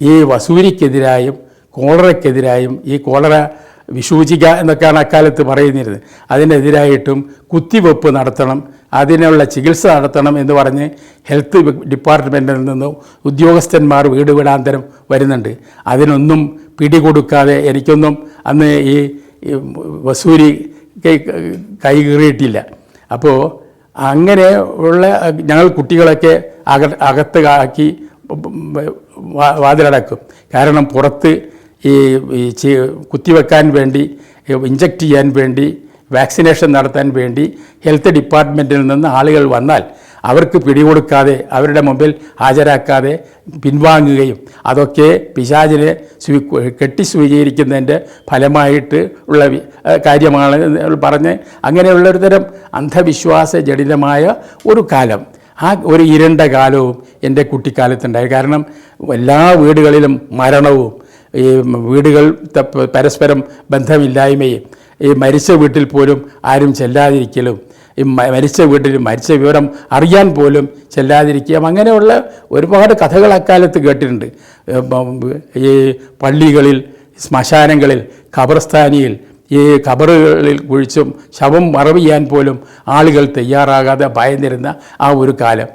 ഈ വസൂരിക്കെതിരായും കോളറയ്ക്കെതിരായും ഈ കോളറ വിഷൂചിക എന്നൊക്കെയാണ് അക്കാലത്ത് പറയുന്നിരുന്നത്, അതിനെതിരായിട്ടും കുത്തിവെപ്പ് നടത്തണം, അതിനുള്ള ചികിത്സ നടത്തണം എന്ന് പറഞ്ഞ് ഹെൽത്ത് ഡിപ്പാർട്ട്മെൻറ്റിൽ നിന്നും ഉദ്യോഗസ്ഥന്മാർ വീട് വീടാന്തരം വരുന്നുണ്ട്. അതിനൊന്നും പിടികൊടുക്കാതെ എനിക്കൊന്നും അന്ന് ഈ വസൂരി കൈകീറിയിട്ടില്ല. അപ്പോൾ അങ്ങനെ ഉള്ള ഞങ്ങൾ കുട്ടികളൊക്കെ അകത്ത് ആക്കി വാതിലടക്കും. കാരണം പുറത്ത് ഈ കുത്തിവെക്കാൻ വേണ്ടി, ഇഞ്ചക്ട് ചെയ്യാൻ വേണ്ടി, വാക്സിനേഷൻ നടത്താൻ വേണ്ടി ഹെൽത്ത് ഡിപ്പാർട്ട്മെൻറ്റിൽ നിന്ന് ആളുകൾ വന്നാൽ അവർക്ക് പിടികൊടുക്കാതെ അവരുടെ മുമ്പിൽ ഹാജരാക്കാതെ പിൻവാങ്ങുകയും അതൊക്കെ പിശാചിനെ കെട്ടി സ്വീകരിക്കുന്നതിൻ്റെ ഫലമായിട്ട് ഉള്ള കാര്യമാണ് പറഞ്ഞ് അങ്ങനെയുള്ളൊരു തരം അന്ധവിശ്വാസ ജടിലമായ ഒരു കാലം, ആ ഒരു ഇരുണ്ട കാലവും എൻ്റെ കുട്ടിക്കാലത്തുണ്ടായി. കാരണം എല്ലാ വീടുകളിലും മരണവും, ഈ വീടുകൾ പരസ്പരം ബന്ധമില്ലായ്മയും, ഈ മരിച്ച വീട്ടിൽ പോലും ആരും ചെല്ലാതിരിക്കലും, ഈ മരിച്ച വീട്ടിൽ മരിച്ച വിവരം അറിയാൻ പോലും ചെല്ലാതിരിക്കുകയും, അങ്ങനെയുള്ള ഒരുപാട് കഥകൾ അക്കാലത്ത് കേട്ടിട്ടുണ്ട്. ഈ പള്ളികളിൽ, ശ്മശാനങ്ങളിൽ, ഖബർസ്ഥാനിയിൽ ഈ ഖബറുകളിൽ കുഴിച്ചും ശവം മറവ് ചെയ്യാൻ പോലും ആളുകൾ തയ്യാറാകാതെ ഭയന്നിരുന്ന ആ ഒരു കാലം.